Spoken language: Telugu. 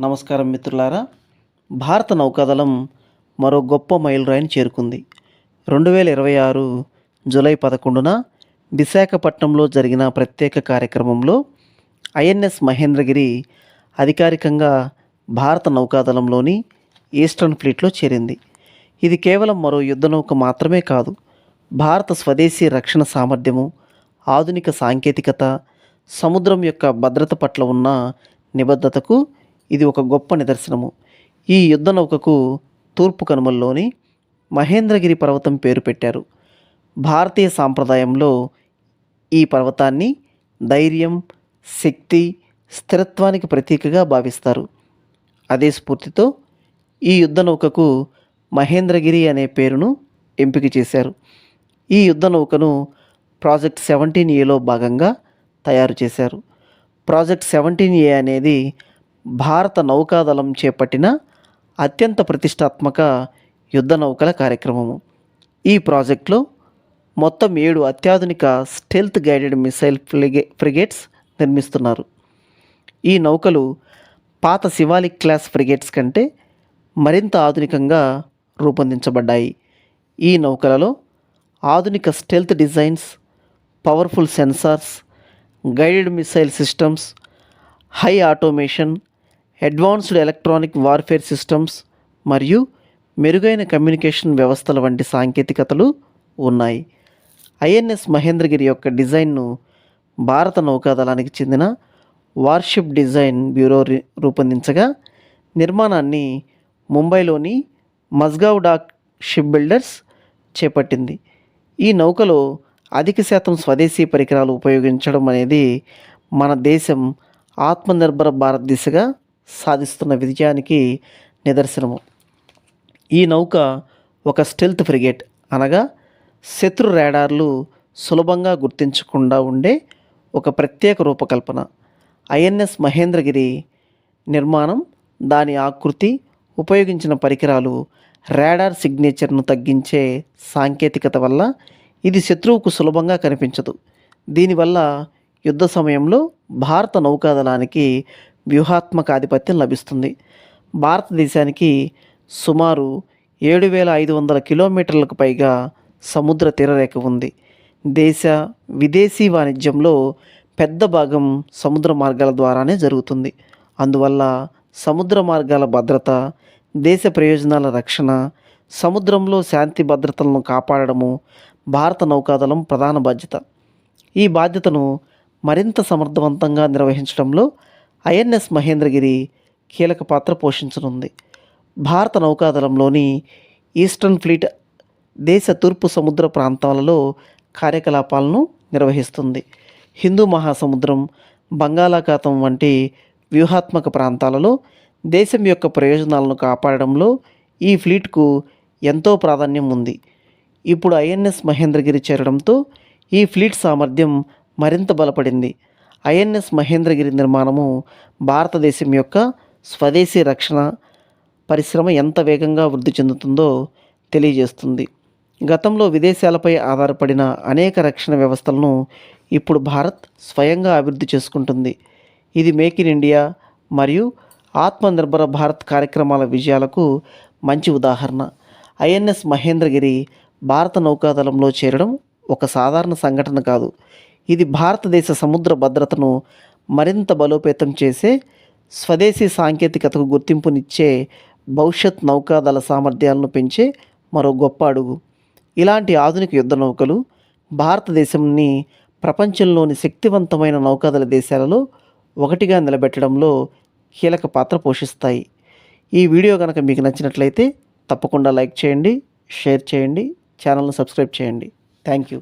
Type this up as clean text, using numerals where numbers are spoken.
నమస్కారం మిత్రులారా. భారత నౌకాదళం మరో గొప్ప మైలురాయిని చేరుకుంది. 2026 జూలై 11న విశాఖపట్నంలో జరిగిన ప్రత్యేక కార్యక్రమంలో ఐఎన్ఎస్ మహేంద్రగిరి అధికారికంగా భారత నౌకాదళంలోని ఈస్టర్న్ ఫ్లీట్లో చేరింది. ఇది కేవలం మరో యుద్ధనౌక మాత్రమే కాదు, భారత స్వదేశీ రక్షణ సామర్థ్యము, ఆధునిక సాంకేతికత, సముద్రం యొక్క భద్రత పట్ల ఉన్న నిబద్ధతకు ఇది ఒక గొప్ప నిదర్శనము. ఈ యుద్ధ నౌకకు తూర్పు కనుమల్లోని మహేంద్రగిరి పర్వతం పేరు పెట్టారు. భారతీయ సాంప్రదాయంలో ఈ పర్వతాన్ని ధైర్యం, శక్తి, స్థిరత్వానికి ప్రతీకగా భావిస్తారు. అదే స్ఫూర్తితో ఈ యుద్ధ నౌకకు మహేంద్రగిరి అనే పేరును ఎంపిక చేశారు. ఈ యుద్ధ నౌకను ప్రాజెక్ట్ 17Aలో భాగంగా తయారు చేశారు. ప్రాజెక్ట్ 17A అనేది భారత నౌకాదళం చేపట్టిన అత్యంత ప్రతిష్టాత్మక యుద్ధ నౌకల కార్యక్రమము. ఈ ప్రాజెక్టులో మొత్తం 7 అత్యాధునిక స్టెల్త్ గైడెడ్ మిసైల్ ఫ్రిగేట్స్ నిర్మిస్తున్నారు. ఈ నౌకలు పాత శివాలిక్ క్లాస్ ఫ్రిగేట్స్ కంటే మరింత ఆధునికంగా రూపొందించబడ్డాయి. ఈ నౌకలలో ఆధునిక stealth designs, powerful sensors, guided missile systems, high automation, advanced electronic warfare systems మరియు మెరుగైన కమ్యూనికేషన్ వ్యవస్థల వంటి సాంకేతికతలు ఉన్నాయి. ఐఎన్ఎస్ మహేంద్రగిరి యొక్క డిజైన్ను భారత నౌకాదళానికి చెందిన వార్షిప్ డిజైన్ బ్యూరో రూపొందించగా, నిర్మాణాన్ని ముంబైలోని మజ్గావ్ డాక్ షిప్ బిల్డర్స్ చేపట్టింది. ఈ నౌకలో అధిక శాతం స్వదేశీ పరికరాలు ఉపయోగించడం అనేది మన దేశం ఆత్మనిర్భర భారత్ దిశగా సాధిస్తున్న విజయానికి నిదర్శనము. ఈ నౌక ఒక స్టెల్త్ ఫ్రిగేట్, అనగా శత్రు రాడార్లు సులభంగా గుర్తించకుండా ఉండే ఒక ప్రత్యేక రూపకల్పన. ఐఎన్ఎస్ మహేంద్రగిరి నిర్మాణం, దాని ఆకృతి, ఉపయోగించిన పరికరాలు, రాడార్ సిగ్నేచర్ను తగ్గించే సాంకేతికత వల్ల ఇది శత్రువుకు సులభంగా కనిపించదు. దీనివల్ల యుద్ధ సమయంలో భారత నౌకాదళానికి వ్యూహాత్మక ఆధిపత్యం లభిస్తుంది. భారతదేశానికి సుమారు 7,500 కిలోమీటర్లకు పైగా సముద్ర తీరరేఖ ఉంది. దేశ విదేశీ వాణిజ్యంలో పెద్ద భాగం సముద్ర మార్గాల ద్వారానే జరుగుతుంది. అందువల్ల సముద్ర మార్గాల భద్రత, దేశ ప్రయోజనాల రక్షణ, సముద్రంలో శాంతి భద్రతలను కాపాడడము భారత నౌకాదళం ప్రధాన బాధ్యత. ఈ బాధ్యతను మరింత సమర్థవంతంగా నిర్వహించడంలో ఐఎన్ఎస్ మహేంద్రగిరి కీలక పాత్ర పోషించనుంది. భారత నౌకాదళంలోని ఈస్టర్న్ ఫ్లీట్ దేశ తూర్పు సముద్ర ప్రాంతాలలో కార్యకలాపాలను నిర్వహిస్తుంది. హిందూ మహాసముద్రం, బంగాళాఖాతం వంటి వ్యూహాత్మక ప్రాంతాలలో దేశం యొక్క ప్రయోజనాలను కాపాడడంలో ఈ ఫ్లీట్కు ఎంతో ప్రాధాన్యం ఉంది. ఇప్పుడు ఐఎన్ఎస్ మహేంద్రగిరి చేరడంతో ఈ ఫ్లీట్ సామర్థ్యం మరింత బలపడింది. ఐఎన్ఎస్ మహేంద్రగిరి నిర్మాణము భారతదేశం యొక్క స్వదేశీ రక్షణ పరిశ్రమ ఎంత వేగంగా వృద్ధి చెందుతుందో తెలియజేస్తుంది. గతంలో విదేశాలపై ఆధారపడిన అనేక రక్షణ వ్యవస్థలను ఇప్పుడు భారత్ స్వయంగా అభివృద్ధి చేసుకుంటుంది. ఇది మేక్ ఇన్ ఇండియా మరియు ఆత్మనిర్భర భారత్ కార్యక్రమాల విజయాలకు మంచి ఉదాహరణ. ఐఎన్ఎస్ మహేంద్రగిరి భారత నౌకాదళంలో చేరడం ఒక సాధారణ సంఘటన కాదు. ఇది భారతదేశ సముద్ర భద్రతను మరింత బలోపేతం చేసే, స్వదేశీ సాంకేతికతకు గుర్తింపునిచ్చే, భవిష్యత్ నౌకాదళ సామర్థ్యాలను పెంచే మరో గొప్ప అడుగు. ఇలాంటి ఆధునిక యుద్ధ నౌకలు భారతదేశాన్ని ప్రపంచంలోని శక్తివంతమైన నౌకాదళ దేశాలలో ఒకటిగా నిలబెట్టడంలో కీలక పాత్ర పోషిస్తాయి. ఈ వీడియో కనుక మీకు నచ్చినట్లయితే తప్పకుండా లైక్ చేయండి, షేర్ చేయండి, ఛానల్ను సబ్స్క్రైబ్ చేయండి. Thank you.